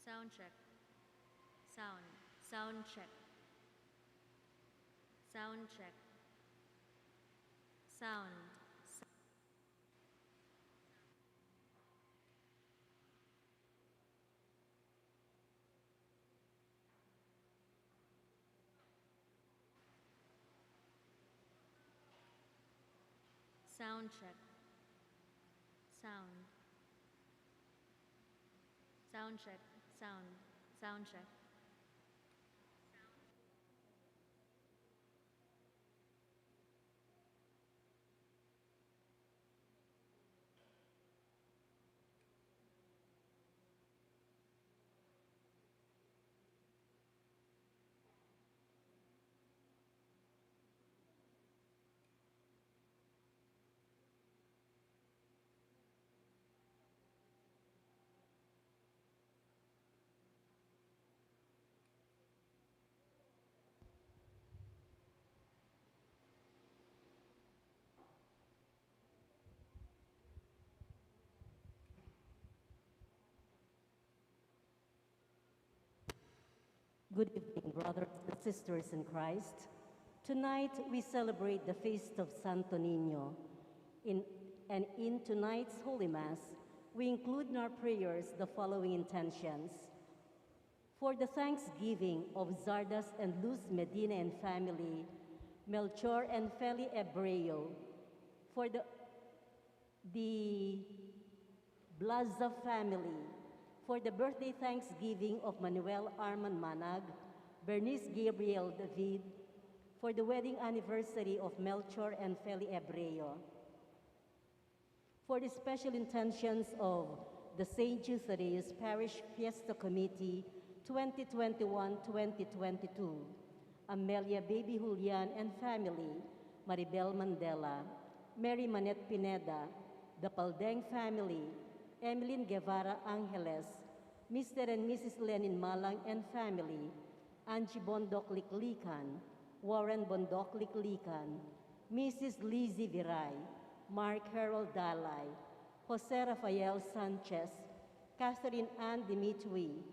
Sound check. Sound. Sound check. Sound check. Sound. Sound check. Sound. Sound check. Sound. Sound check. Good evening, brothers and sisters in Christ. Tonight we celebrate the feast of Santo Niño. And in tonight's Holy Mass, we include in our prayers the following intentions. For the thanksgiving of Zardas and Luz Medina and family, Melchor and Feli Ebreo, for the Blaza family, for the birthday thanksgiving of Manuel Arman Manag, Bernice Gabriel David, for the wedding anniversary of Melchor and Feli Ebreo, for the special intentions of the St. Eutharius Parish Fiesta Committee 2021-2022, Amelia Baby Julian and family, Maribel Mandela, Mary Manette Pineda, the Paldeng family, Emeline Guevara Angeles, Mr. and Mrs. Lenin Malang and family, Angie Bondok Liklikan, Warren Bondok Liklikan, Mrs. Lizzie Viray, Mark Harold Dalay, Jose Rafael Sanchez, Catherine Ann Dimitri,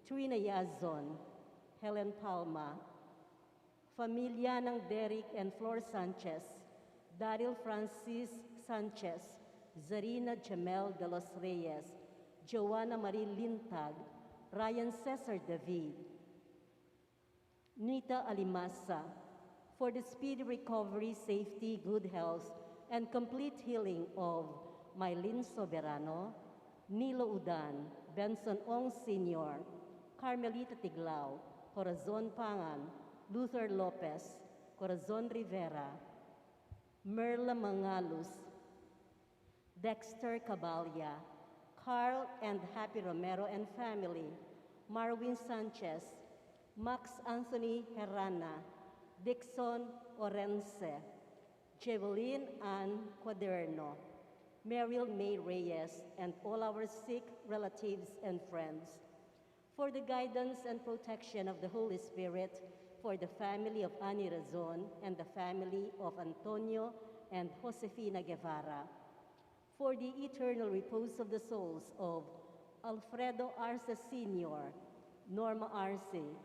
Trina Yazon, Helen Palma, Familia ng Derek and Flor Sanchez, Daryl Francis Sanchez, Zarina Jamel de los Reyes, Joanna Marie Lintag, Ryan Cesar David, Nita Alimasa, for the speedy recovery, safety, good health, and complete healing of Mylene Soberano, Nilo Udan, Benson Ong Sr., Carmelita Tiglao, Corazon Pangan, Luther Lopez, Corazon Rivera, Merla Mangalus, Dexter Cabalya, Carl and Happy Romero and family, Marwin Sanchez, Max Anthony Herrana, Dixon Orense, Jeveline Ann Quaderno, Meryl May Reyes, and all our sick relatives and friends, for the guidance and protection of the Holy Spirit, for the family of Ani Razon and the family of Antonio and Josefina Guevara, for the eternal repose of the souls of Alfredo Arce Sr., Norma Arce,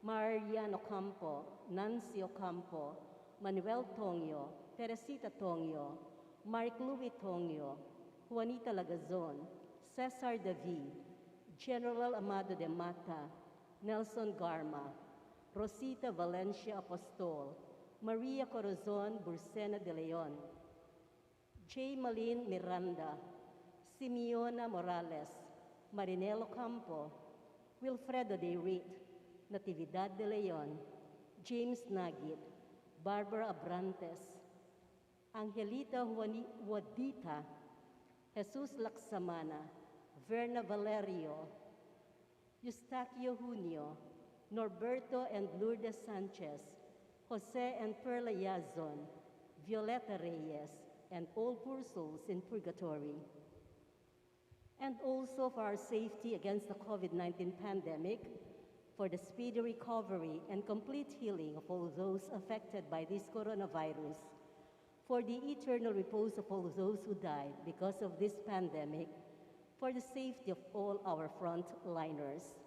Marian Ocampo, Nancy Ocampo, Manuel Tongyo, Teresita Tongyo, Mark Louis Tongyo, Juanita Lagazon, Cesar David, General Amado de Mata, Nelson Garma, Rosita Valencia Apostol, Maria Corazon Bursena de Leon, J. Malin Miranda, Simeona Morales, Marinelo Campo, Wilfredo de Rit, Natividad de Leon, James Nagit, Barbara Abrantes, Angelita Juanita, Jesus Laksamana, Verna Valerio, Eustaquio Junio, Norberto and Lourdes Sanchez, Jose and Perla Yazon, Violeta Reyes, and all poor souls in purgatory. And also for our safety against the COVID-19 pandemic, for the speedy recovery and complete healing of all those affected by this coronavirus, for the eternal repose of all those who died because of this pandemic, for the safety of all our frontliners.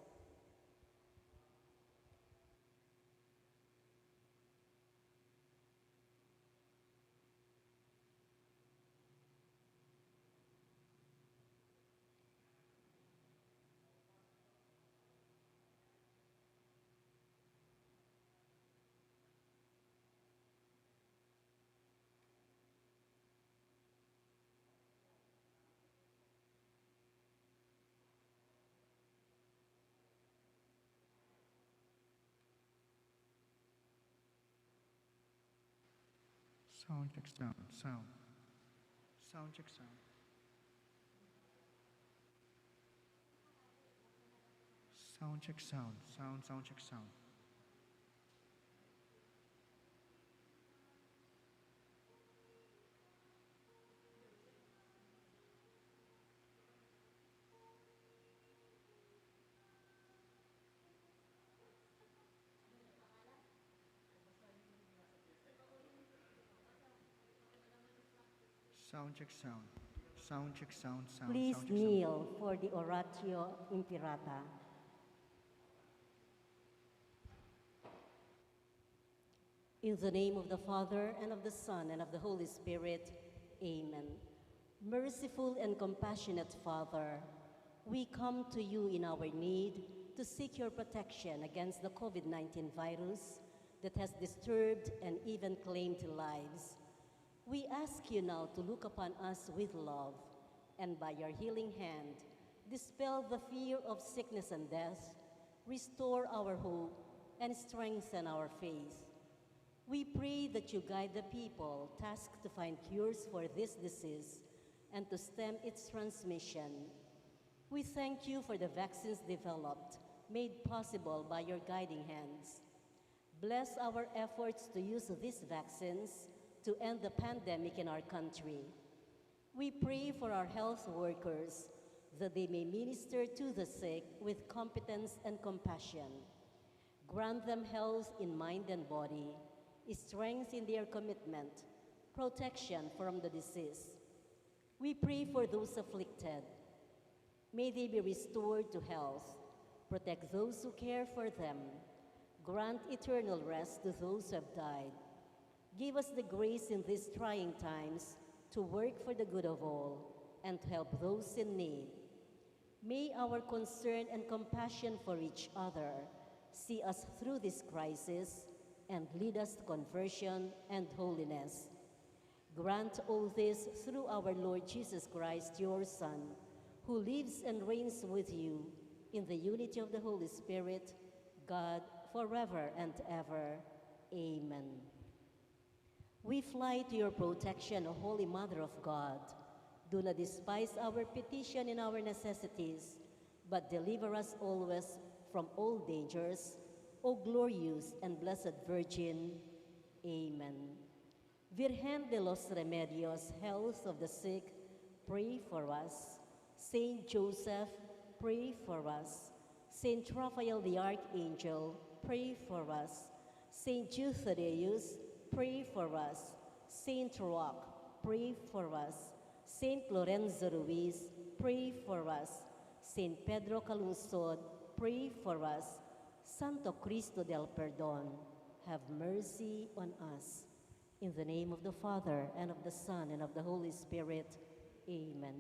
Sound check sound. Sound. Sound check sound. Sound check sound. Sound check sound. Sound check sound. Sound check sound. Please Sound check sound. kneel for the Oratio Imperata. In the name of the Father, and of the Son, and of the Holy Spirit, amen. Merciful and compassionate Father, we come to you in our need to seek your protection against the COVID-19 virus that has disturbed and even claimed lives. We ask you now to look upon us with love, and by your healing hand, dispel the fear of sickness and death, restore our hope, and strengthen our faith. We pray that you guide the people tasked to find cures for this disease and to stem its transmission. We thank you for the vaccines developed, made possible by your guiding hands. Bless our efforts to use these vaccines to end the pandemic in our country. We pray for our health workers that they may minister to the sick with competence and compassion. Grant them health in mind and body, strength in their commitment, protection from the disease. We pray for those afflicted. May they be restored to health. Protect those who care for them. Grant eternal rest to those who have died. Give us the grace in these trying times to work for the good of all and to help those in need. May our concern and compassion for each other see us through this crisis and lead us to conversion and holiness. Grant all this through our Lord Jesus Christ, your Son, who lives and reigns with you in the unity of the Holy Spirit, God, forever and ever. Amen. We fly to your protection, O Holy Mother of God. Do not despise our petition and our necessities, but deliver us always from all dangers, O glorious and blessed Virgin. Amen. Virgen de los Remedios, health of the sick, pray for us. Saint Joseph, pray for us. Saint Raphael the Archangel, pray for us. Saint Euthydeius, pray for us. Saint Roch, pray for us. Saint Lorenzo Ruiz, pray for us. Saint Pedro Calungsod, pray for us. Santo Cristo del Perdón, have mercy on us. In the name of the Father, and of the Son, and of the Holy Spirit, amen.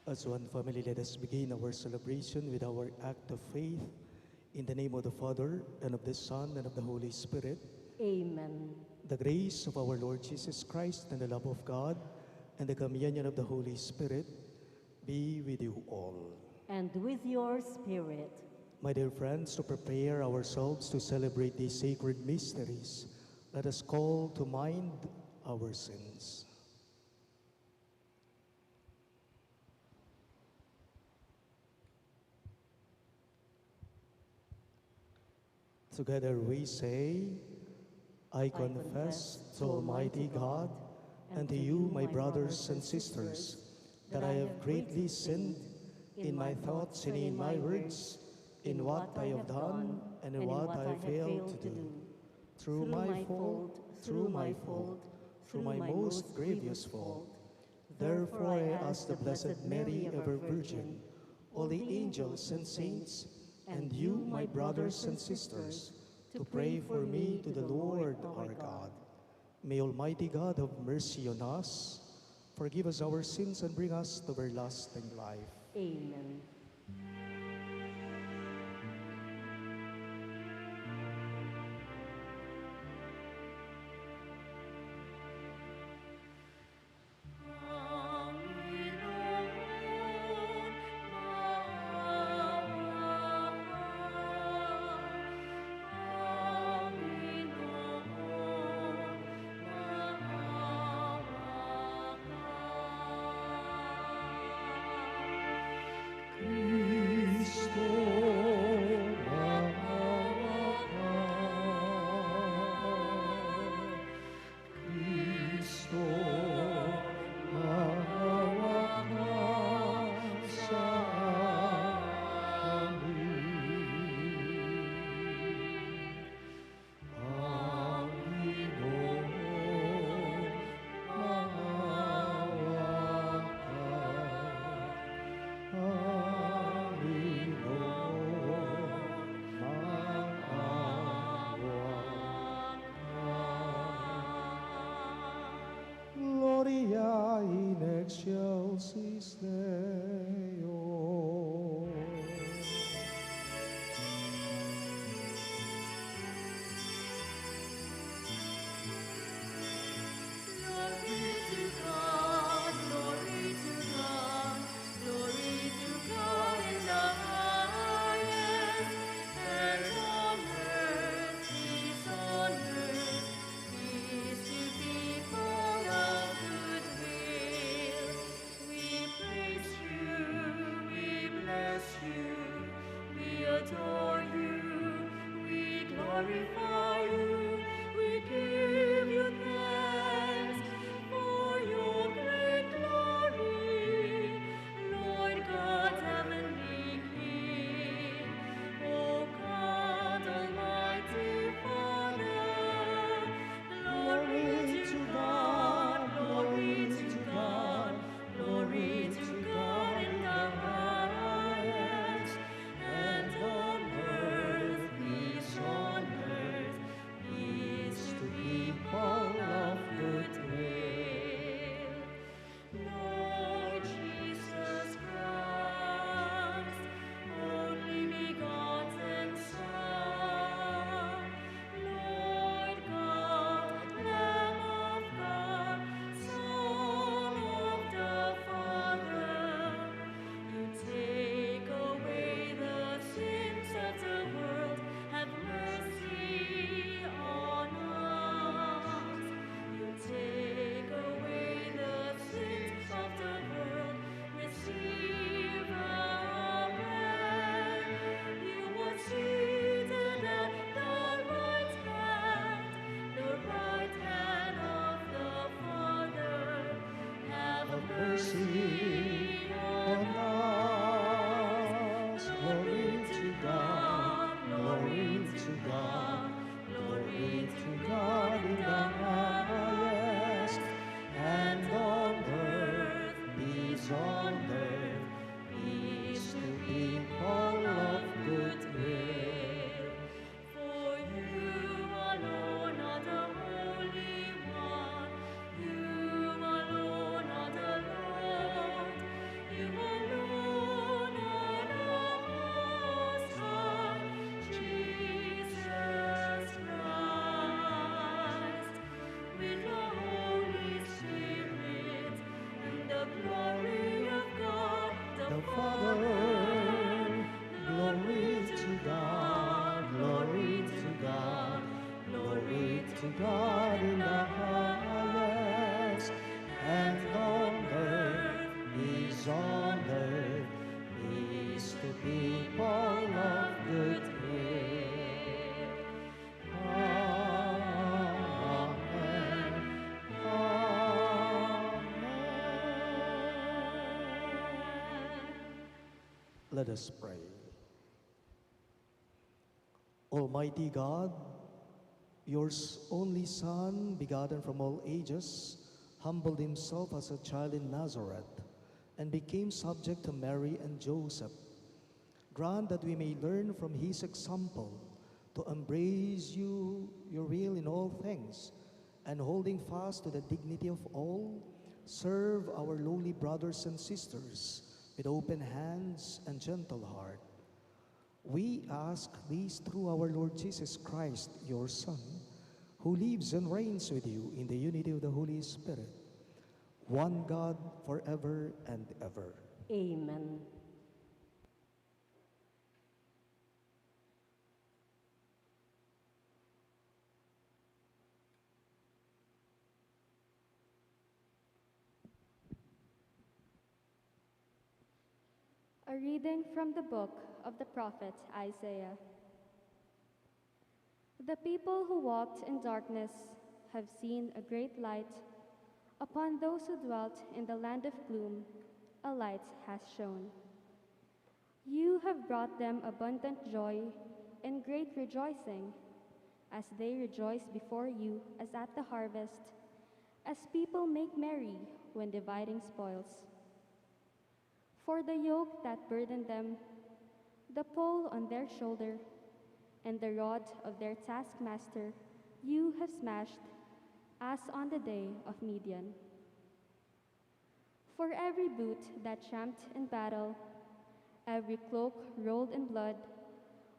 As one family, let us begin our celebration with our act of faith. In the name of the Father, and of the Son, and of the Holy Spirit. Amen. The grace of our Lord Jesus Christ, and the love of God, and the communion of the Holy Spirit be with you all. And with your spirit. My dear friends, to prepare ourselves to celebrate these sacred mysteries, let us call to mind our sins. Together we say, I confess to Almighty God and to you, my brothers and sisters, that I have greatly sinned in my thoughts and in my words, in what I have done and in what I have failed to do. Through my fault, through my most grievous fault. Therefore I ask the Blessed Mary, ever Virgin, all the angels and saints, and you, my brothers and sisters, to pray for me to the Lord our God. May Almighty God have mercy on us, forgive us our sins, and bring us to everlasting life. Amen. Gloria in excelsis Deo. Glory to God, glory to God, glory to God in the highest, and on earth, peace on earth, peace to people of good will. We praise you, we bless you, we adore you, we glorify you, we give you thanks for your great glory, Lord God, heavenly King, O God, Almighty Father. Glory to God, glory to God, glory to God in the highest, and on earth, peace on earth, Let us pray. Almighty God, your only Son, begotten from all ages, humbled himself as a child in Nazareth and became subject to Mary and Joseph. Grant that we may learn from his example to embrace you, your will in all things, and holding fast to the dignity of all, serve our lowly brothers and sisters with open hands and gentle heart. We ask this through our Lord Jesus Christ, your Son, who lives and reigns with you in the unity of the Holy Spirit, one God forever and ever. Amen. A reading from the book of the prophet Isaiah. The people who walked in darkness have seen a great light. Upon those who dwelt in the land of gloom, a light has shone. You have brought them abundant joy and great rejoicing, as they rejoice before you as at the harvest, as people make merry when dividing spoils. For the yoke that burdened them, the pole on their shoulder, and the rod of their taskmaster, you have smashed, as on the day of Midian. For every boot that tramped in battle, every cloak rolled in blood,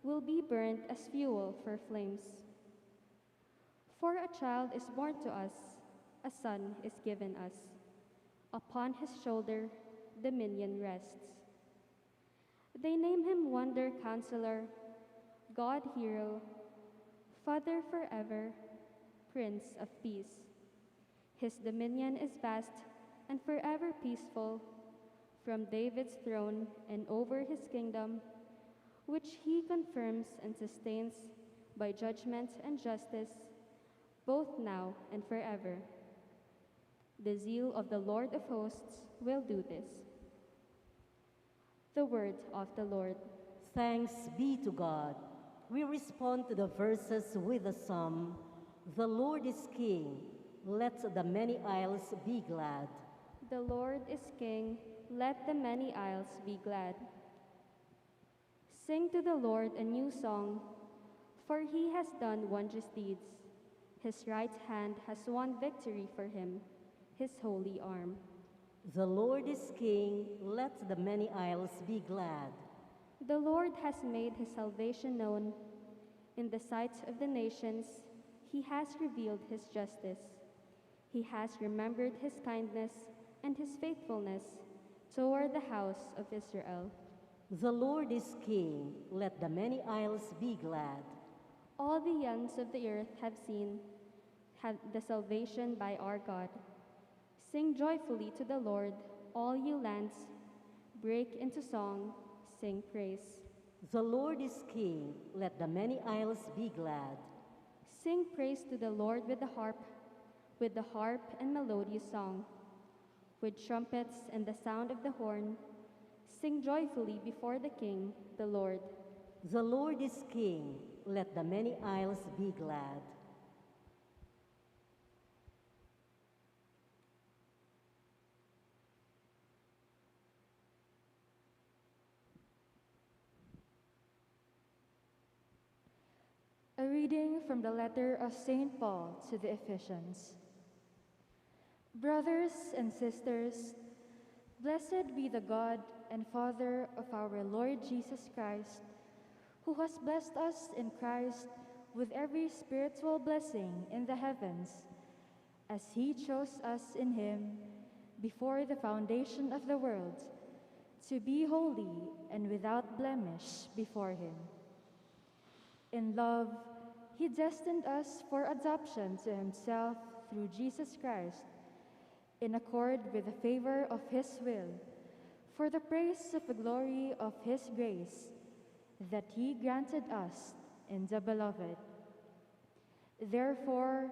will be burned as fuel for flames. For a child is born to us, a son is given us. Upon his shoulder dominion rests. They name him Wonder Counselor, God Hero, Father forever, Prince of Peace. His dominion is vast and forever peaceful, from David's throne and over his kingdom, which he confirms and sustains by judgment and justice, both now and forever. The zeal of the Lord of hosts will do this. The word of the Lord. Thanks be to God. We respond to the verses with a psalm. The Lord is King. Let the many isles be glad. The Lord is King. Let the many isles be glad. Sing to the Lord a new song, for he has done wondrous deeds. His right hand has won victory for him, his holy arm. The Lord is King. Let the many isles be glad. The Lord has made his salvation known. In the sight of the nations, he has revealed his justice. He has remembered his kindness and his faithfulness toward the house of Israel. The Lord is King. Let the many isles be glad. All the ends of the earth have seen the salvation by our God. Sing joyfully to the Lord, all you lands. Break into song, sing praise. The Lord is King. Let the many isles be glad. Sing praise to the Lord with the harp and melodious song. With trumpets and the sound of the horn, sing joyfully before the King, the Lord. The Lord is King. Let the many isles be glad. A reading from the letter of St. Paul to the Ephesians. Brothers and sisters, blessed be the God and Father of our Lord Jesus Christ, who has blessed us in Christ with every spiritual blessing in the heavens, as he chose us in him before the foundation of the world, to be holy and without blemish before him. In love, he destined us for adoption to himself through Jesus Christ, in accord with the favor of his will, for the praise of the glory of his grace, that he granted us in the Beloved. Therefore,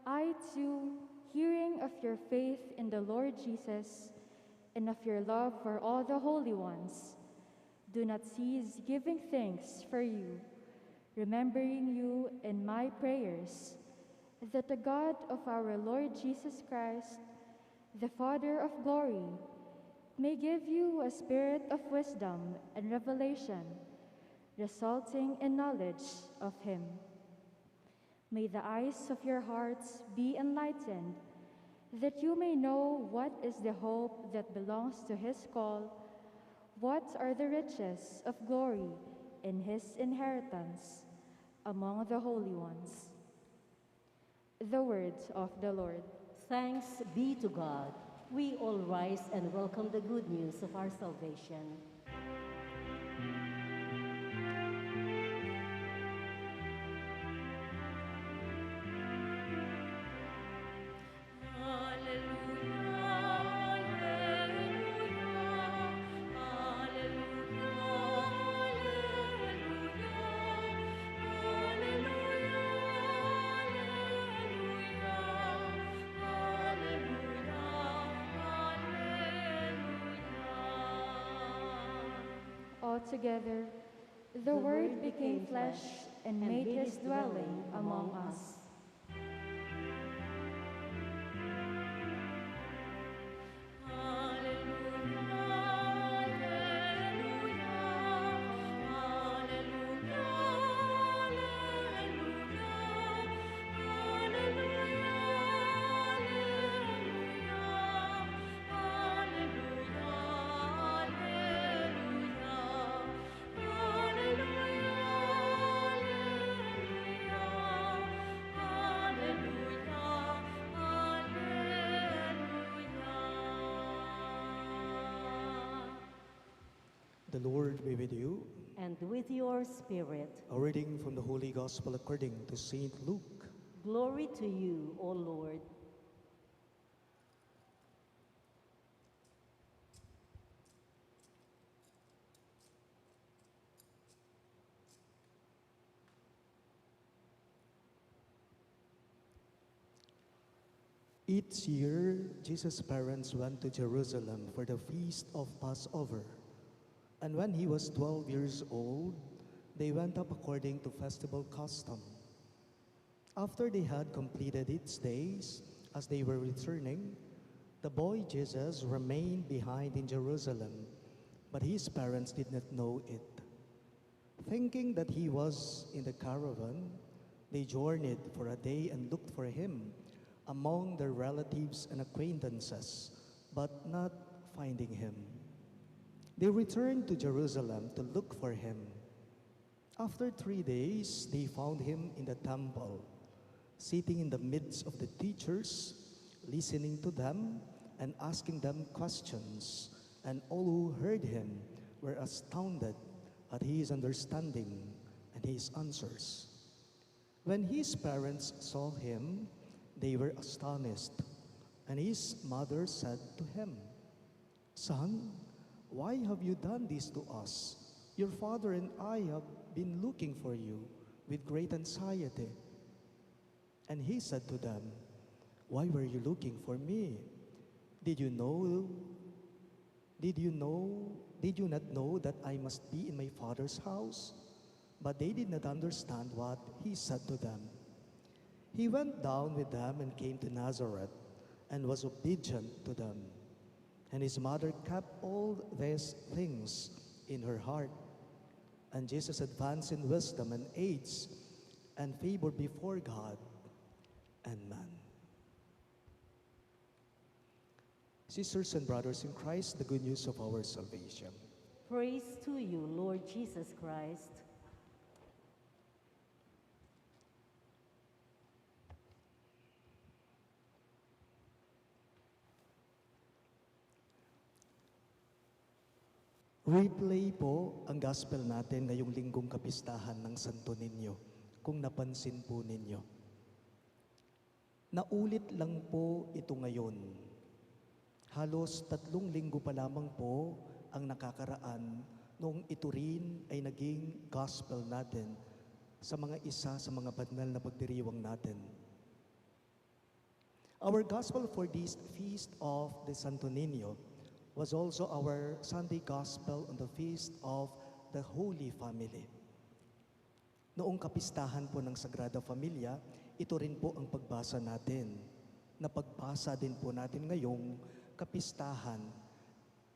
I too, hearing of your faith in the Lord Jesus, and of your love for all the holy ones, do not cease giving thanks for you, remembering you in my prayers, that the God of our Lord Jesus Christ, the Father of glory, may give you a spirit of wisdom and revelation, resulting in knowledge of him. May the eyes of your hearts be enlightened, that you may know what is the hope that belongs to his call, what are the riches of glory in his inheritance among the holy ones. The words of the Lord. Thanks be to God. We all rise and welcome the good news of our salvation. Altogether, the Word became flesh and made his dwelling among us. The Lord be with you. And with your spirit, A reading from the Holy Gospel according to St. Luke. glory to you, O Lord. Each year, Jesus' parents went to Jerusalem for the feast of Passover. And when he was 12 years old, they went up according to festival custom. After they had completed its days, as they were returning, the boy Jesus remained behind in Jerusalem, but his parents did not know it. Thinking that he was in the caravan, they journeyed for a day and looked for him among their relatives and acquaintances, but not finding him. They returned to Jerusalem to look for him. After 3 days, they found him in the temple, sitting in the midst of the teachers, listening to them and asking them questions. And all who heard him were astounded at his understanding and his answers. When his parents saw him, they were astonished. And his mother said to him, "Son, why have you done this to us? Your father and I have been looking for you with great anxiety." And he said to them, "Why were you looking for me? Did you not know that I must be in my father's house?" But they did not understand what he said to them. He went down with them and came to Nazareth and was obedient to them. And his mother kept all these things in her heart. And Jesus advanced in wisdom and age and favor before God and man. Sisters and brothers in Christ, the good news of our salvation. Praise to you, Lord Jesus Christ. Replay po ang gospel natin ngayong linggong kapistahan ng Santo Niño, kung napansin po ninyo. Naulit lang po ito ngayon. Halos 3 linggo pa lamang po ang nakakaraan noong ito rin ay naging gospel natin sa mga isa sa mga banal na pagdiriwang natin. Our gospel for this feast of the Santo Niño was also our Sunday Gospel on the feast of the Holy Family. Noong kapistahan po ng Sagrada Familia, ito rin po ang pagbasa natin. Napagbasa din po natin ngayong kapistahan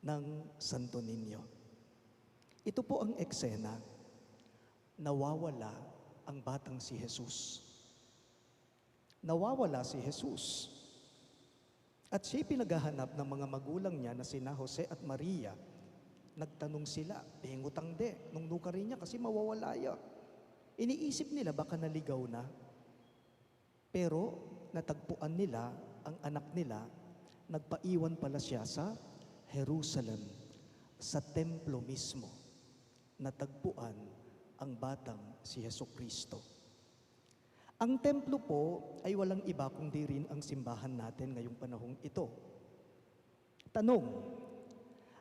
ng Santo Niño. Ito po ang eksena. Nawawala ang batang si Jesus. Nawawala si Jesus. At siya'y pinaghahanap ng mga magulang niya na sina Jose at Maria. Nagtanong sila, pengutang de, nung nuka rin niya kasi mawawala ya. Iniisip nila baka naligaw na. Pero natagpuan nila ang anak nila, nagpaiwan pala siya sa Jerusalem, sa templo mismo. Natagpuan ang batang si Jesucristo. Ang templo po ay walang iba kundi rin ang simbahan natin ngayong panahong ito. Tanong,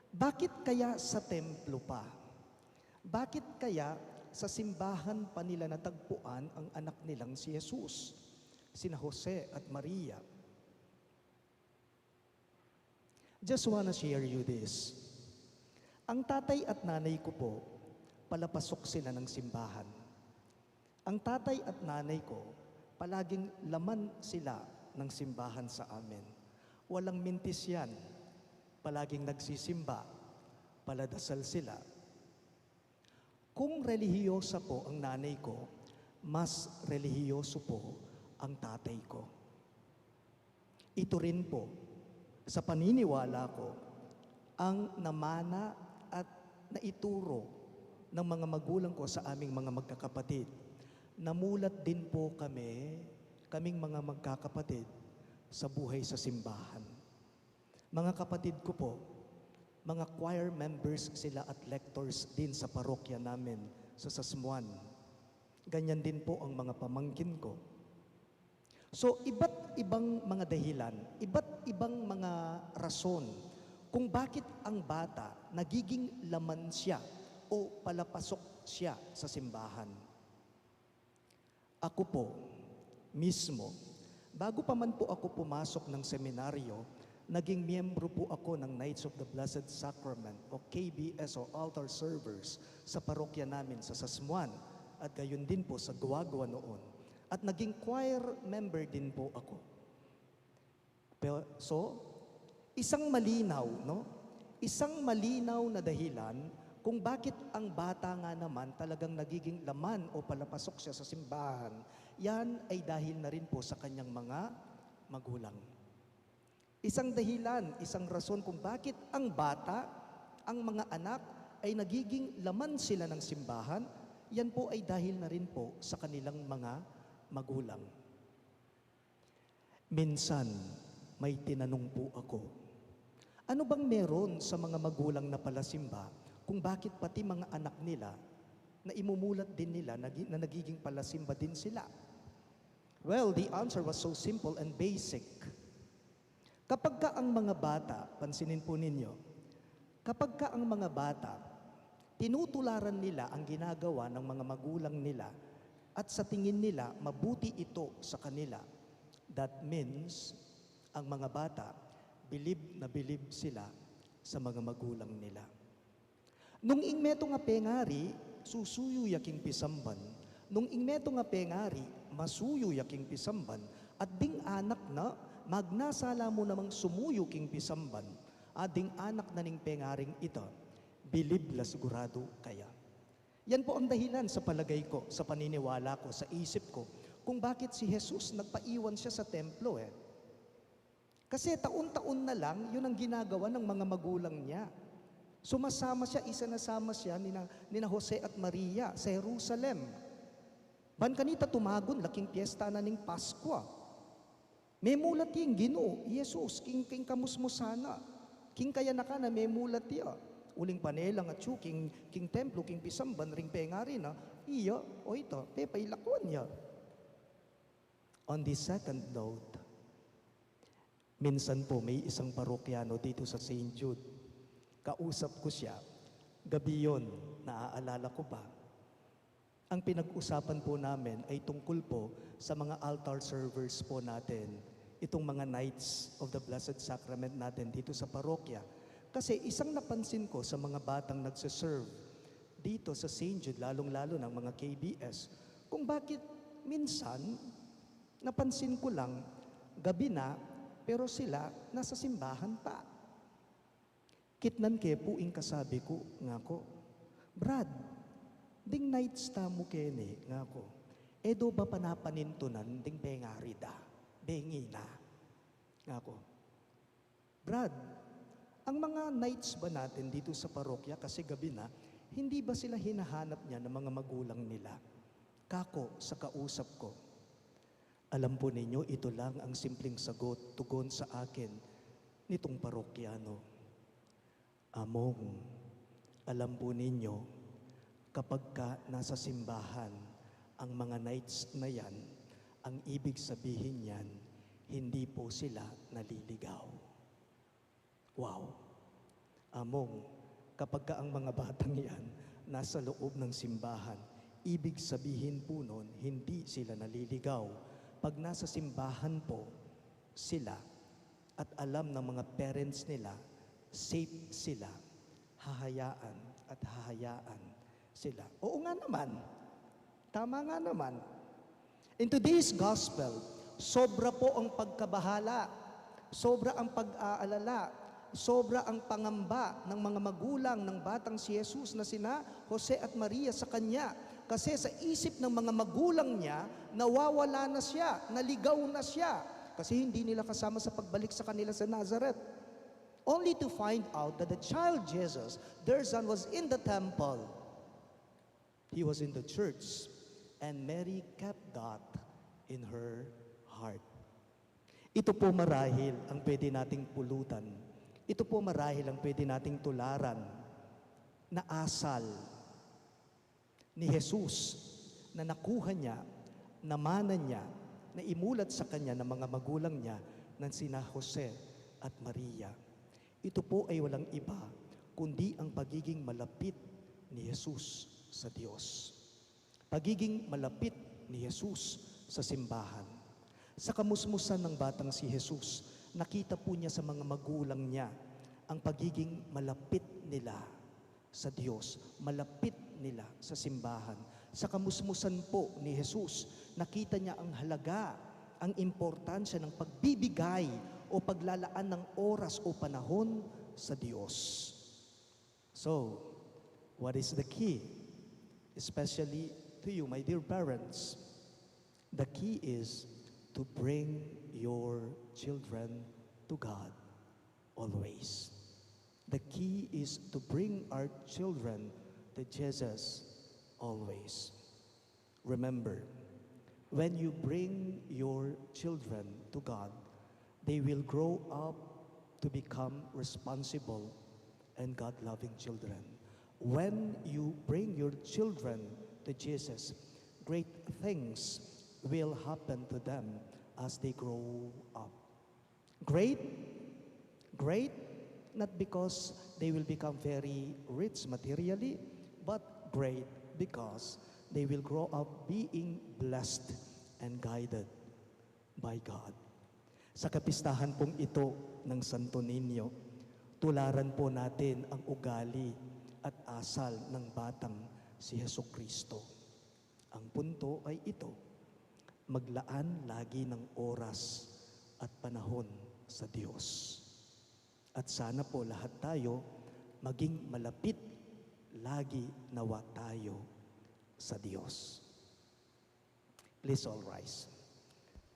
bakit kaya sa templo pa? Bakit kaya sa simbahan pa nila natagpuan ang anak nilang si Jesus, sina Jose at Maria? Just wanna share you this. Ang tatay at nanay ko po, palapasok sila ng simbahan. Ang tatay at nanay ko, palaging laman sila ng simbahan sa amin. Walang mintis yan. Palaging nagsisimba, paladasal sila. Kung relihiyosa po ang nanay ko, mas relihiyoso po ang tatay ko. Ito rin po, sa paniniwala ko, ang namana at naituro ng mga magulang ko sa aming mga magkakapatid. Namulat din po kaming mga magkakapatid sa buhay sa simbahan. Mga kapatid ko po, mga choir members sila at lectors din sa parokya namin sa Sasmuan. Ganyan din po ang mga pamangkin ko. So, iba't ibang mga dahilan, iba't ibang mga rason kung bakit ang bata nagiging laman siya o palapasok siya sa simbahan. Ako po, mismo, bago pa man po ako pumasok ng seminaryo, naging miyembro po ako ng Knights of the Blessed Sacrament o KBS o Altar Servers sa parokya namin sa Sasmuan at gayon din po sa Guagua noon. At naging choir member din po ako. So, isang malinaw, no? Isang malinaw na dahilan kung bakit ang bata nga naman talagang nagiging laman o palapasok siya sa simbahan, yan ay dahil na rin po sa kanyang mga magulang. Isang dahilan, isang rason kung bakit ang bata, ang mga anak, ay nagiging laman sila ng simbahan, yan po ay dahil na rin po sa kanilang mga magulang. Minsan, may tinanong po ako, ano bang meron sa mga magulang na palasimba kung bakit pati mga anak nila na imumulat din nila na nagiging palasimba din sila? Well, the answer was so simple and basic. Kapag ka ang mga bata, pansinin po ninyo, kapag ka ang mga bata, tinutularan nila ang ginagawa ng mga magulang nila at sa tingin nila, mabuti ito sa kanila. That means, ang mga bata, bilib sila sa mga magulang nila. Nung ingmeto nga pengari, susuyo yaking pisamban. Nung ingmeto nga pengari, masuyo yaking pisamban. At ding anak na, magnasala mo namang sumuyo king pisamban, ading anak na ning pengaring ito, bilib la sigurado kaya. Yan po ang dahilan sa palagay ko, sa paniniwala ko, sa isip ko, kung bakit si Jesus nagpaiwan siya sa templo Kasi taon-taon na lang, yun ang ginagawa ng mga magulang niya. Sumasama siya, isanasama siya nina Jose at Maria sa Jerusalem. Ban kanita tumagon, laking piyesta na ning Paskwa. May mulat yung Ginoo, Jesus, king kamusmusana. King kaya na ka na may mulat ya. Uling panelang at king templo, king pisamban, ring pengari na, iya, o ito, pepailakon niya. On the second note, minsan po may isang parokyano dito sa St. Jude. Kausap ko siya, gabi yun, naaalala ko pa. Ang pinag-usapan po namin ay tungkol po sa mga altar servers po natin, itong mga Knights of the Blessed Sacrament natin dito sa parokya. Kasi isang napansin ko sa mga batang nagsiserve dito sa St. Jude, lalong-lalo ng mga KBS, kung bakit minsan, napansin ko lang, gabi na, pero sila nasa simbahan pa. Kitnan ke po ing kasabi ko, nga ko, Brad, ding nights ta mo kene, nga ko, edo ba panapanintunan ding bengari da, bengi na, nga ko. Brad, ang mga nights ba natin dito sa parokya, kasi gabi na, hindi ba sila hinahanap niya ng mga magulang nila? Kako, sa kausap ko, alam po ninyo, ito lang ang simpleng sagot, tugon sa akin, nitong parokyano. Among, alam po ninyo, kapag ka nasa simbahan, ang mga nights na yan, ang ibig sabihin yan, hindi po sila naliligaw. Wow! Among, kapag ka ang mga batang yan nasa loob ng simbahan, ibig sabihin po nun, hindi sila naliligaw. Pag nasa simbahan po sila at alam ng mga parents nila, safe sila, hahayaan at hahayaan sila. Oo nga naman, tama nga naman. In today's gospel, sobra po ang pagkabahala, sobra ang pag-aalala, sobra ang pangamba ng mga magulang ng batang si Jesus na sina Jose at Maria sa kanya. Kasi sa isip ng mga magulang niya, nawawala na siya, naligaw na siya. Kasi hindi nila kasama sa pagbalik sa kanila sa Nazareth. Only to find out that the child Jesus, their son, was in the temple. He was in the church. And Mary kept that in her heart. Ito po marahil ang pwede nating pulutan. Ito po marahil ang pwede nating tularan na asal ni Jesus na nakuha niya, namana niya, na imulat sa kanya ng mga magulang niya ng sina Jose at Maria. Ito po ay walang iba kundi ang pagiging malapit ni Jesus sa Diyos. Pagiging malapit ni Jesus sa simbahan. Sa kamusmusan ng batang si Jesus, nakita po niya sa mga magulang niya ang pagiging malapit nila sa Diyos, malapit nila sa simbahan. Sa kamusmusan po ni Jesus, nakita niya ang halaga, ang importansya ng pagbibigay o paglalaan ng oras o panahon sa Diyos. So, what is the key? Especially to you, my dear parents, the key is to bring your children to God always. The key is to bring our children to Jesus always. Remember, when you bring your children to God, they will grow up to become responsible and God-loving children. When you bring your children to Jesus, great things will happen to them as they grow up. Great, not because they will become very rich materially, but great because they will grow up being blessed and guided by God. Sa kapistahan pong ito ng Santo Niño, tularan po natin ang ugali at asal ng batang si Jesucristo. Ang punto ay ito, maglaan lagi ng oras at panahon sa Diyos. At sana po lahat tayo maging malapit lagi nawa tayo sa Diyos. Please all rise.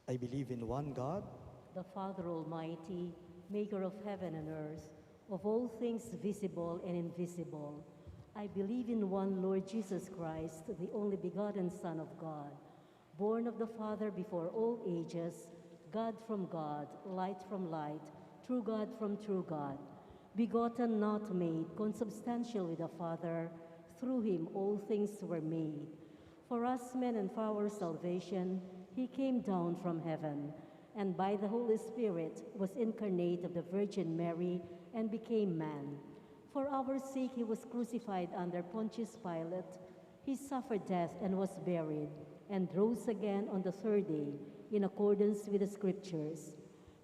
I believe in one God, the Father Almighty, maker of heaven and earth, of all things visible and invisible. I believe in one Lord Jesus Christ, the only begotten Son of God, born of the Father before all ages, God from God, light from light, true God from true God, begotten, not made, consubstantial with the Father. Through him all things were made. For us men and for our salvation, he came down from heaven, and by the Holy Spirit was incarnate of the Virgin Mary and became man. For our sake he was crucified under Pontius Pilate. He suffered death and was buried, and rose again on the third day, in accordance with the Scriptures.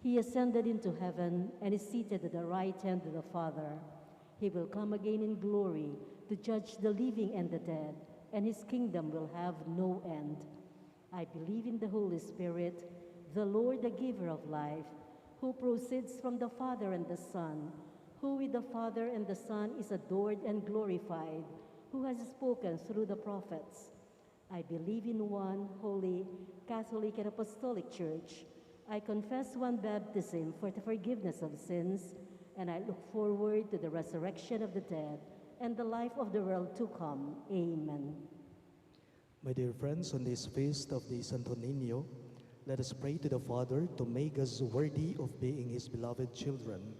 He ascended into heaven and is seated at the right hand of the Father. He will come again in glory to judge the living and the dead, and his kingdom will have no end. I believe in the Holy Spirit, the Lord, the giver of life, who proceeds from the Father and the Son, who with the Father and the Son is adored and glorified, who has spoken through the prophets. I believe in one holy, Catholic, and Apostolic Church. I confess one baptism for the forgiveness of sins, and I look forward to the resurrection of the dead and the life of the world to come. Amen. My dear friends, on this feast of the Santo Niño, let us pray to the Father to make us worthy of being his beloved children.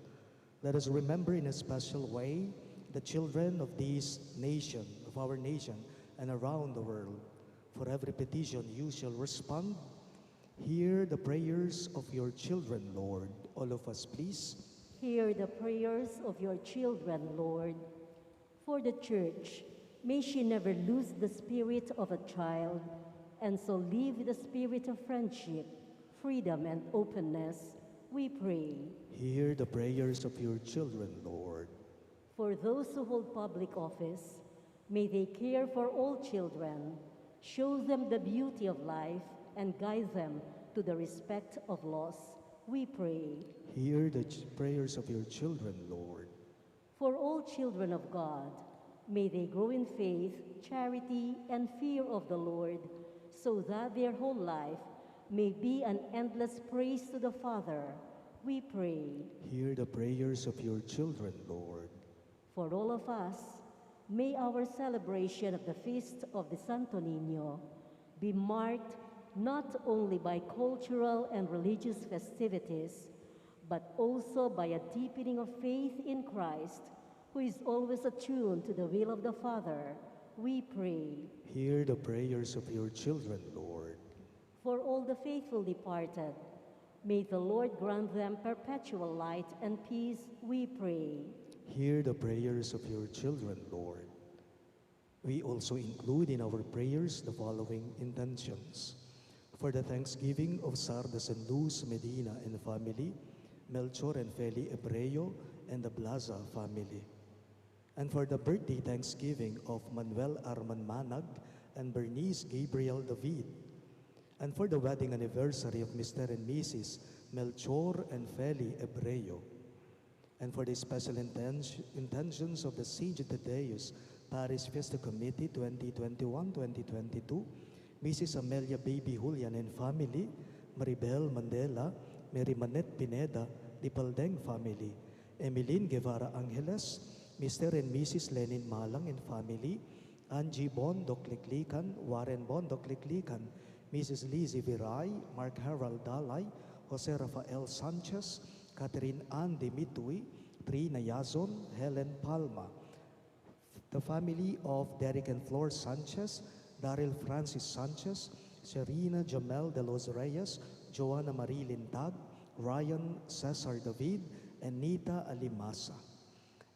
Let us remember in a special way the children of this nation, of our nation, and around the world. For every petition you shall respond. Hear the prayers of your children, Lord. All of us, please. Hear the prayers of your children, Lord. For the Church, may she never lose the spirit of a child, and so live with the spirit of friendship, freedom, and openness, we pray. Hear the prayers of your children, Lord. For those who hold public office, may they care for all children, show them the beauty of life, and guide them to the respect of laws, we pray. Hear the prayers of your children, Lord. For all children of God, may they grow in faith, charity, and fear of the Lord, so that their whole life may be an endless praise to the Father, we pray. Hear the prayers of your children, Lord. For all of us, may our celebration of the feast of the Santo Niño be marked not only by cultural and religious festivities, but also by a deepening of faith in Christ, who is always attuned to the will of the Father, we pray. Hear the prayers of your children, Lord. For all the faithful departed, may the Lord grant them perpetual light and peace, we pray. Hear the prayers of your children, Lord. We also include in our prayers the following intentions. For the thanksgiving of Sardas and Luz Medina and family, Melchor and Feli Ebreo and the Blaza family. And for the birthday thanksgiving of Manuel Arman Manag and Bernice Gabriel David. And for the wedding anniversary of Mr. and Mrs. Melchor and Feli Ebreo. And for the special intentions of the St. Tadeus Paris Fiesta Committee 2021-2022, Mrs. Amelia Baby Julian and family, Maribel Mandela, Mary Manette Pineda, Dipaldeng family, Emeline Guevara Angeles, Mr. and Mrs. Lenin Malang and family, Angie Bon Dokliklikan, Warren Bon Dokliklikan, Mrs. Lizzie Viray, Mark Harold Dalay, Jose Rafael Sanchez, Catherine Ann Dimitui, Trina Yazon, Helen Palma. The family of Derek and Flor Sanchez, Daryl Francis Sanchez, Serena Jamel de los Reyes, Joanna Marie Lintag, Ryan Cesar David, and Nita Alimasa.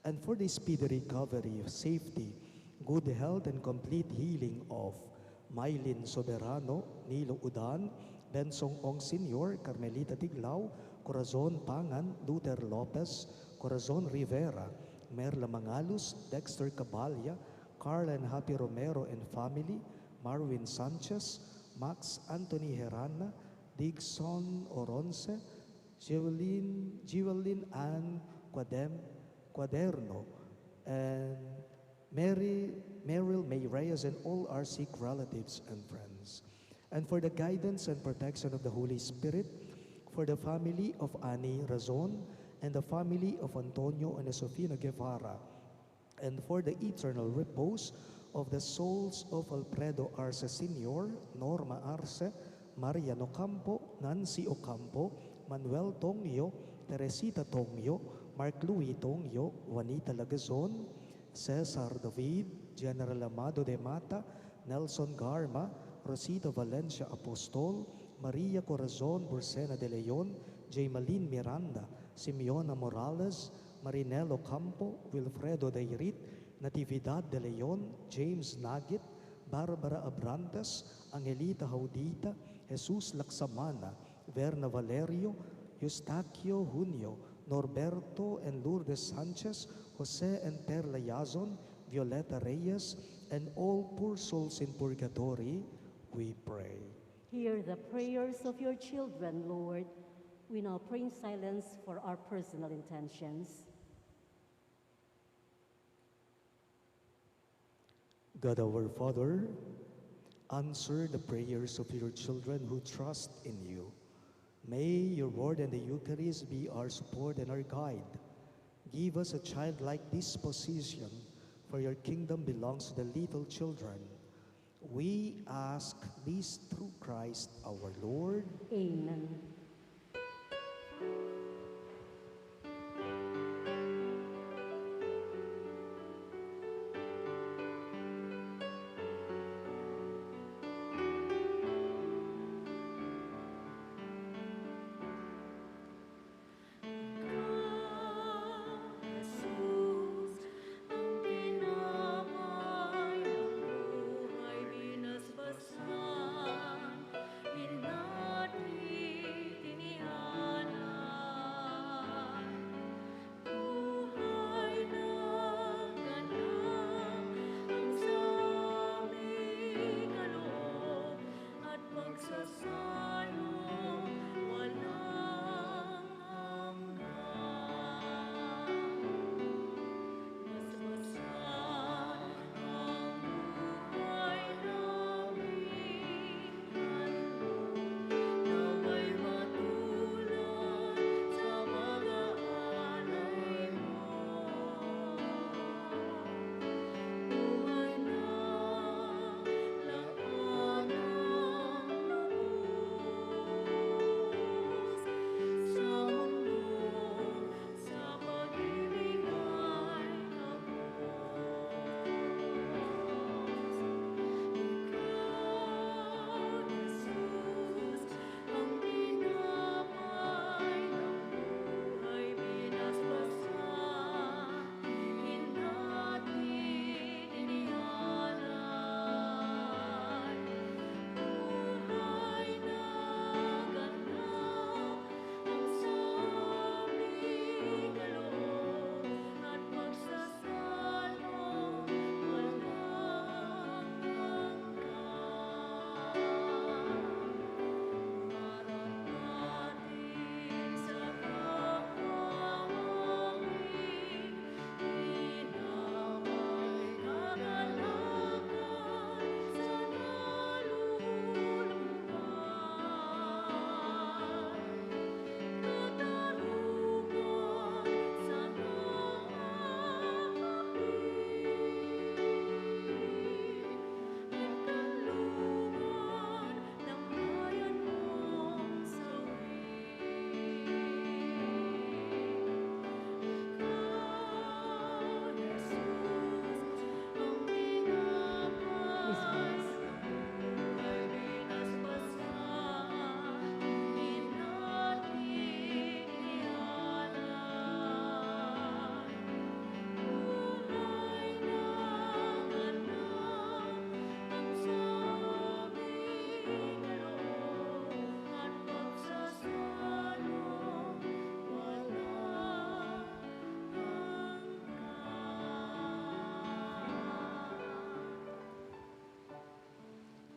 And for the speedy recovery, safety, good health, and complete healing of Mylene Soberano, Nilo Udan, Bensong Ong Sr., Carmelita Tiglao, Corazon Pangan, Luther Lopez, Corazon Rivera, Merla Mangalus, Dexter Cabalya, Carl and Happy Romero and family, Marwin Sanchez, Max Anthony Herana, Digson Oronce, Jewelyn Ann Quaderno, and Meryl May Reyes, and all our sick relatives and friends. And for the guidance and protection of the Holy Spirit, for the family of Annie Razon, and the family of Antonio and Sofina Guevara, and for the eternal repose of the souls of Alfredo Arce Sr., Norma Arce, Mariano Campo, Nancy Ocampo, Manuel Tongyo, Teresita Tongyo, Mark Louis Tongyo, Juanita Lagazon, Cesar David, General Amado de Mata, Nelson Garma, Rosita Valencia Apostol, Maria Corazon Bursena de Leon, Jaymalin Miranda, Simeona Morales, Marinelo Campo, Wilfredo Dairit, Natividad de Leon, James Nagit, Barbara Abrantes, Angelita Haudita, Jesus Laksamana, Verna Valerio, Eustaquio Junio, Norberto and Lourdes Sanchez, Jose and Perla Yazon, Violeta Reyes, and all poor souls in purgatory, we pray. Hear the prayers of your children, Lord. We now pray in silence for our personal intentions. God our Father, answer the prayers of your children who trust in you. May your word and the Eucharist be our support and our guide. Give us a childlike disposition, for your kingdom belongs to the little children. We ask this through Christ our Lord. Amen.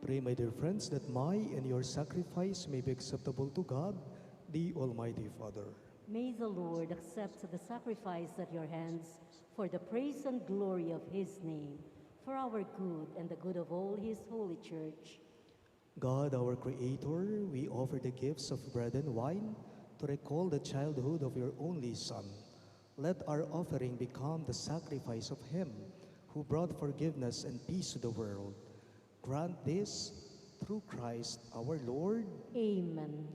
Pray, my dear friends, that my and your sacrifice may be acceptable to God, the Almighty Father. May the Lord accept the sacrifice at your hands for the praise and glory of his name, for our good and the good of all his holy church. God, our Creator, we offer the gifts of bread and wine to recall the childhood of your only Son. Let our offering become the sacrifice of him who brought forgiveness and peace to the world. Grant this through Christ our Lord. Amen.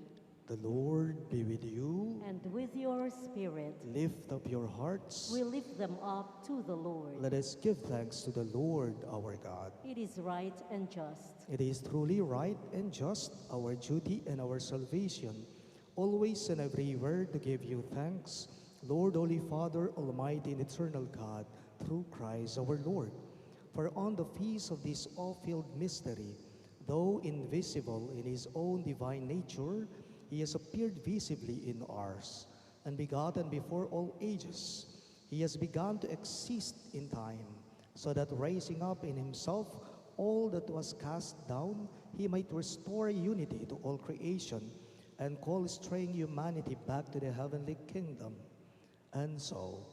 The Lord be with you. And with your spirit, Lift up your hearts. we lift them up to the Lord. Let us give thanks to the Lord our God. It is right and just. It is truly right and just, our duty and our salvation, always and everywhere to give you thanks, Lord, Holy Father, Almighty and Eternal God, through Christ our Lord. For on the feast of this awe-filled mystery, though invisible in his own divine nature, he has appeared visibly in ours, and begotten before all ages. He has begun to exist in time, so that raising up in himself all that was cast down, he might restore unity to all creation and call straying humanity back to the heavenly kingdom. And so,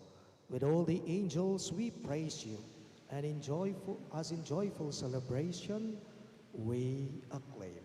with all the angels, we praise you, and in joyful celebration, we acclaim.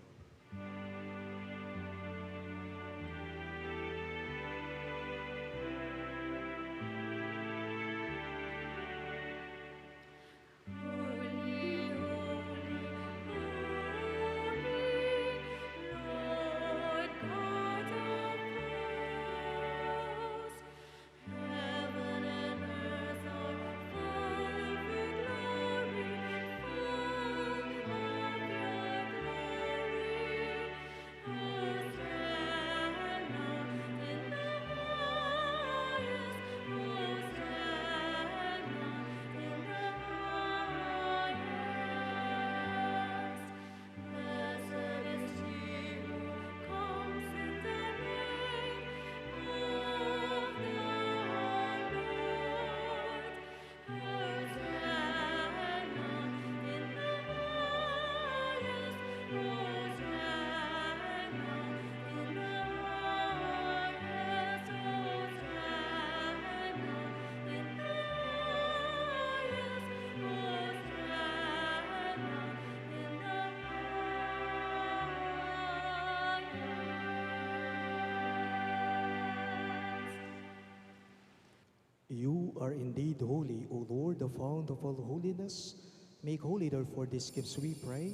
You are indeed holy, O Lord, the fount of all holiness. Make holy, therefore, these gifts, we pray,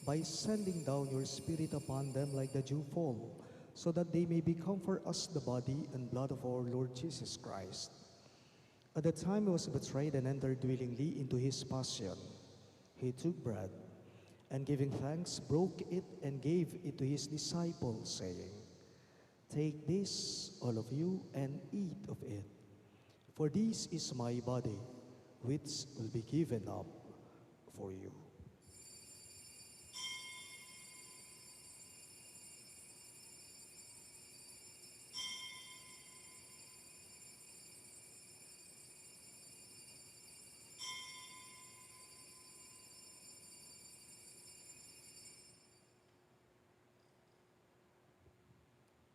by sending down your Spirit upon them like the dewfall, so that they may become for us the body and blood of our Lord Jesus Christ. At the time he was betrayed and entered willingly into his passion, he took bread, and giving thanks, broke it and gave it to his disciples, saying, "Take this, all of you, and eat of it. For this is my body, which will be given up for you."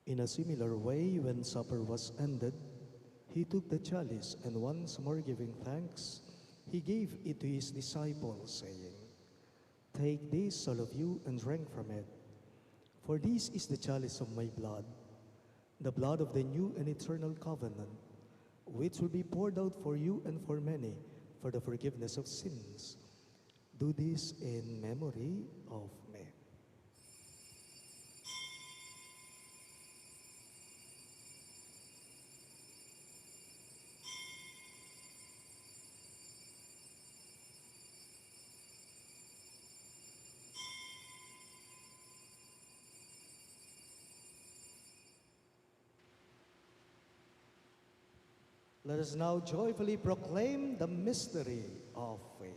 In a similar way, when supper was ended, he took the chalice, and once more giving thanks, he gave it to his disciples, saying, "Take this, all of you, and drink from it. For this is the chalice of my blood, the blood of the new and eternal covenant, which will be poured out for you and for many for the forgiveness of sins. Do this in memory of me." Let us now joyfully proclaim the mystery of faith.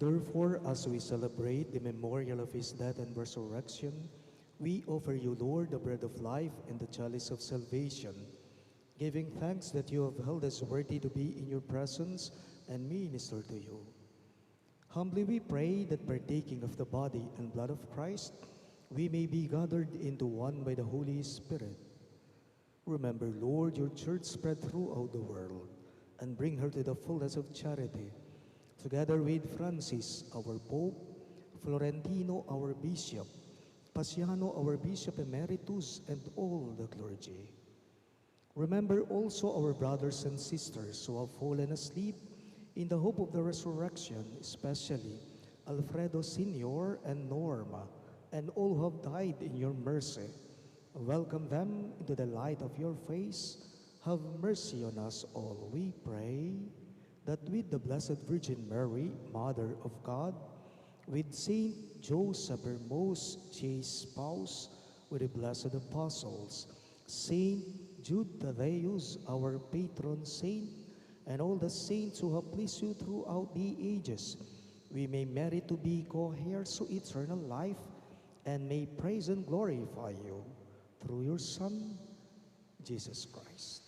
Therefore, as we celebrate the memorial of his death and resurrection, we offer you, Lord, the bread of life and the chalice of salvation, giving thanks that you have held us worthy to be in your presence and minister to you. Humbly we pray that partaking of the body and blood of Christ, we may be gathered into one by the Holy Spirit. Remember, Lord, your church spread throughout the world, and bring her to the fullness of charity, together with Francis, our Pope, Florentino, our Bishop, Paciano, our Bishop Emeritus, and all the clergy. Remember also our brothers and sisters who have fallen asleep in the hope of the resurrection, especially Alfredo Sr. and Norma, and all who have died in your mercy. Welcome them into the light of your face. Have mercy on us all, we pray, that with the Blessed Virgin Mary, Mother of God, with Saint Joseph, her most chaste spouse, with the blessed apostles, Saint Jude Thaddeus, our patron saint, and all the saints who have pleased you throughout the ages, we may merit to be co-heirs to eternal life, and may praise and glorify you through your Son, Jesus Christ.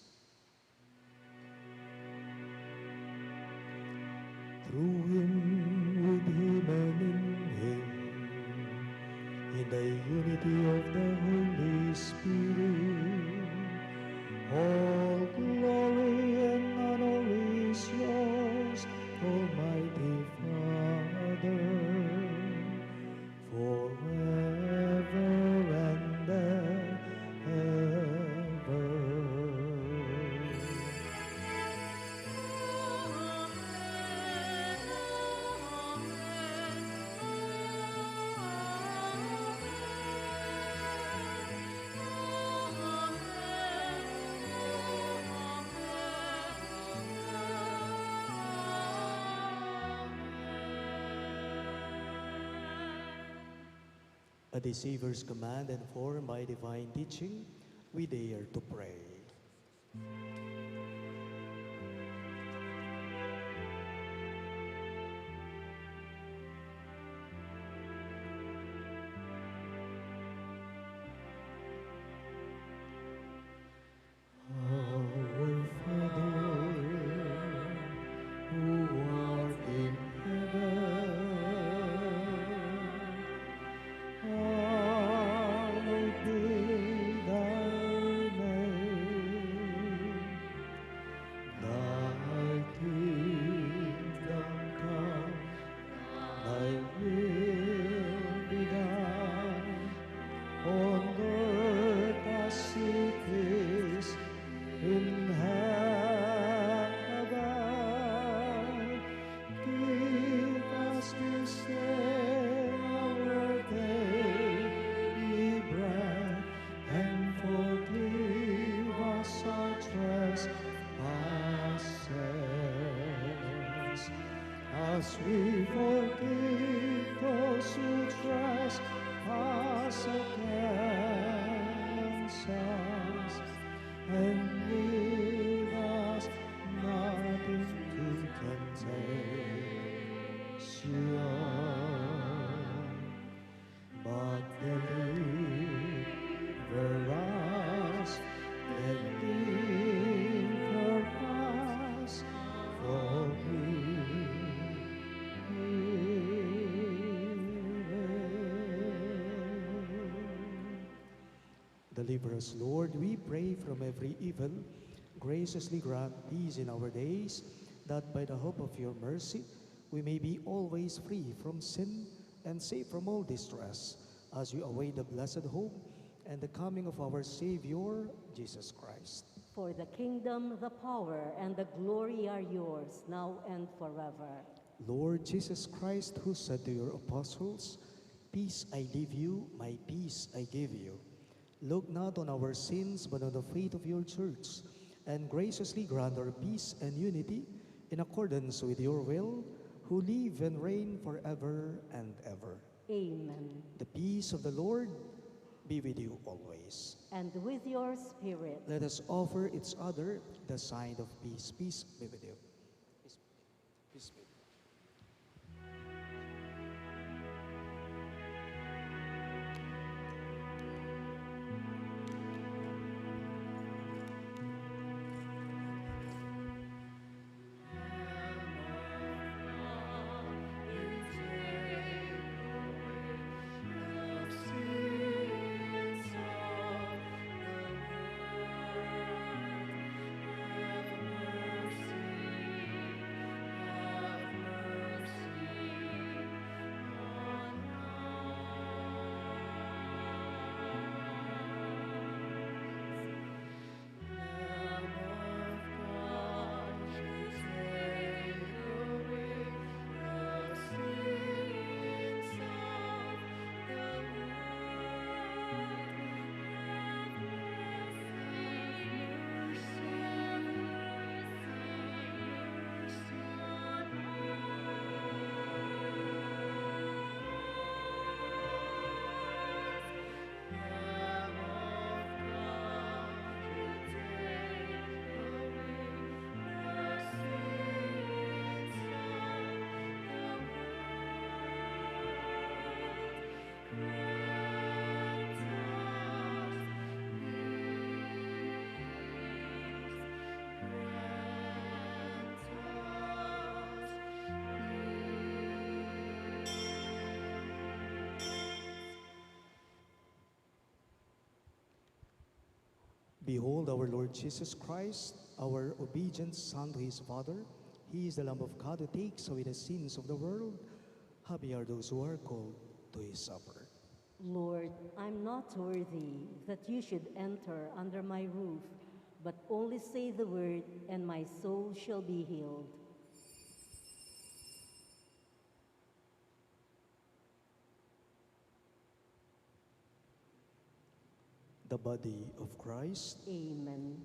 Through him, with him, and in the unity of the Holy Spirit, all glory and honor is yours, Almighty Father, forever and ever. At the Savior's command and formed by divine teaching, we dare to pray. Our Father, who art in heaven, hallowed be thy name. Thy kingdom come, thy will be done, on earth as it is in heaven. Give us this day our daily bread, and forgive us our trespasses, as we forgive those who trespass against us. And lead us not into temptation, but deliver us from evil. Deliver us, Lord, we pray, from every evil. Graciously grant peace in our days, that by the hope of your mercy we may be always free from sin and safe from all distress, as we await the blessed hope and the coming of our Savior, Jesus Christ. For the kingdom, the power, and the glory are yours, now and forever. Lord Jesus Christ, who said to your apostles, "Peace I leave you, my peace I give you," look not on our sins, but on the faith of your church, and graciously grant our peace and unity in accordance with your will, who live and reign forever and ever. Amen. The peace of the Lord be with you always. And with your spirit. Let us offer each other the sign of peace. Peace be with you. Peace be with you. Have mercy. Behold our Lord Jesus Christ, our obedient Son to his Father. He is the Lamb of God who takes away the sins of the world. Happy are those who are called to his supper. Lord, I'm not worthy that you should enter under my roof, but only say the word, and my soul shall be healed. The body of Christ. Amen.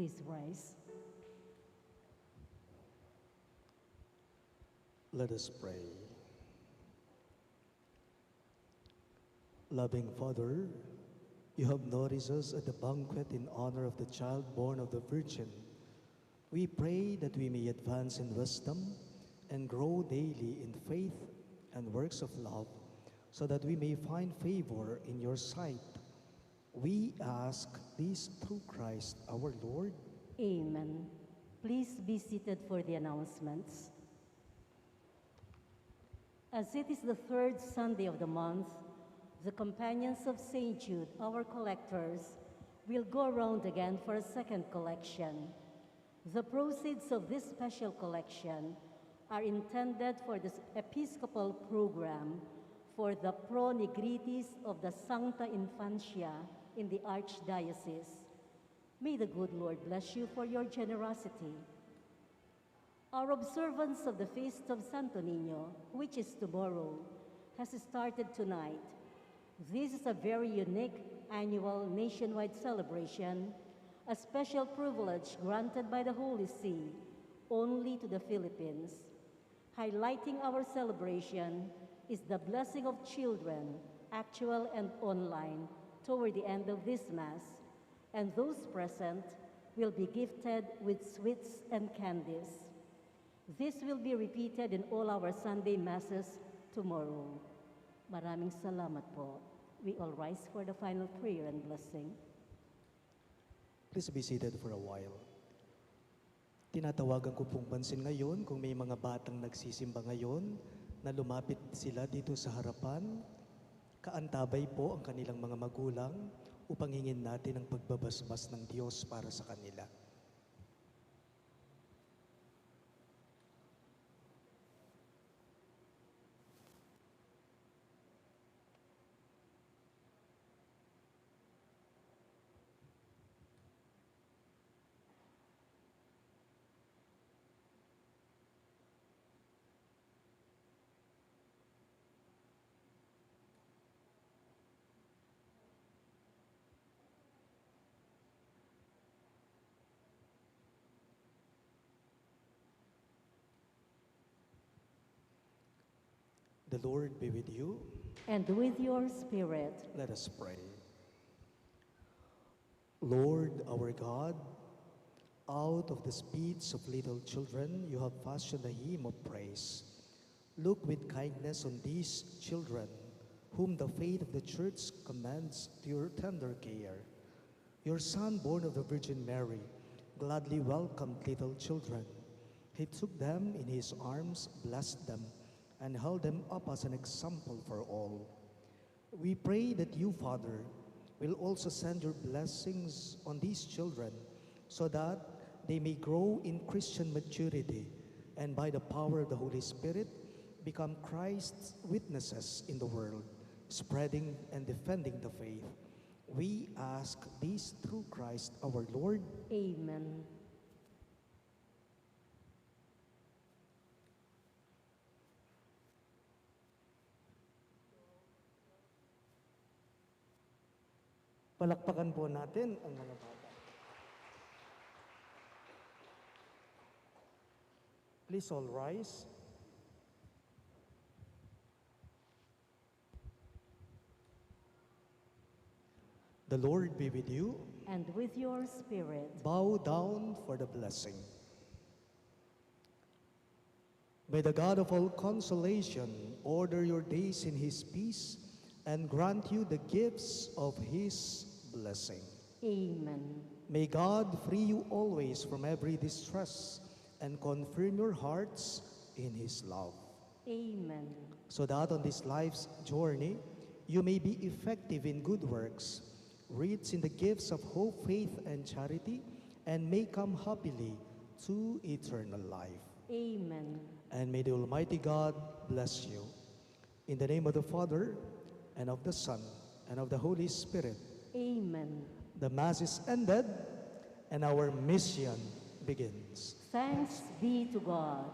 Please rise. Let us pray. Loving Father, you have noticed us at the banquet in honor of the child born of the Virgin. We pray that we may advance in wisdom and grow daily in faith and works of love, so that we may find favor in your sight. We ask this through Christ our Lord. Amen. Please be seated for the announcements. As it is the third Sunday of the month, the companions of St. Jude, our collectors, will go around again for a second collection. The proceeds of this special collection are intended for the Episcopal program for the Pro Nigritis of the Sancta Infantia in the Archdiocese. May the good Lord bless you for your generosity. Our observance of the Feast of Santo Niño, which is tomorrow, has started tonight. This is a very unique annual nationwide celebration, a special privilege granted by the Holy See only to the Philippines. Highlighting our celebration is the blessing of children, actual and online, toward the end of this Mass, and those present will be gifted with sweets and candies. This will be repeated in all our Sunday Masses tomorrow. Maraming salamat po. We all rise for the final prayer and blessing. Please be seated for a while. Tinatawagan ko pong pansin ngayon kung may mga batang nagsisimba ngayon na lumapit sila dito sa harapan. Kaantabay po ang kanilang mga magulang upang hingin natin ang pagbabasbas ng Diyos para sa kanila. The Lord be with you. And with your spirit, Let us pray. Lord our God, out of the speech of little children, you have fashioned a hymn of praise. Look with kindness on these children, whom the faith of the Church commends to your tender care. Your Son, born of the Virgin Mary, gladly welcomed little children. He took them in his arms, blessed them, and held them up as an example for all. We pray that you, Father, will also send your blessings on these children so that they may grow in Christian maturity and by the power of the Holy Spirit become Christ's witnesses in the world, spreading and defending the faith. We ask this through Christ our Lord. amen. Palakpakan po natin ang mga bata. Please all rise. The Lord be with you. And with your spirit, Bow down for the blessing. May the God of all consolation order your days in his peace and grant you the gifts of his blessing. amen. May God free you always from every distress and confirm your hearts in his love, Amen. so that on this life's journey you may be effective in good works, rich in the gifts of hope, faith, and charity, and may come happily to eternal life. Amen. And may the Almighty God bless you. In the name of the Father, and of the Son, and of the Holy Spirit. Amen. The Mass is ended, and our mission begins. Thanks be to God.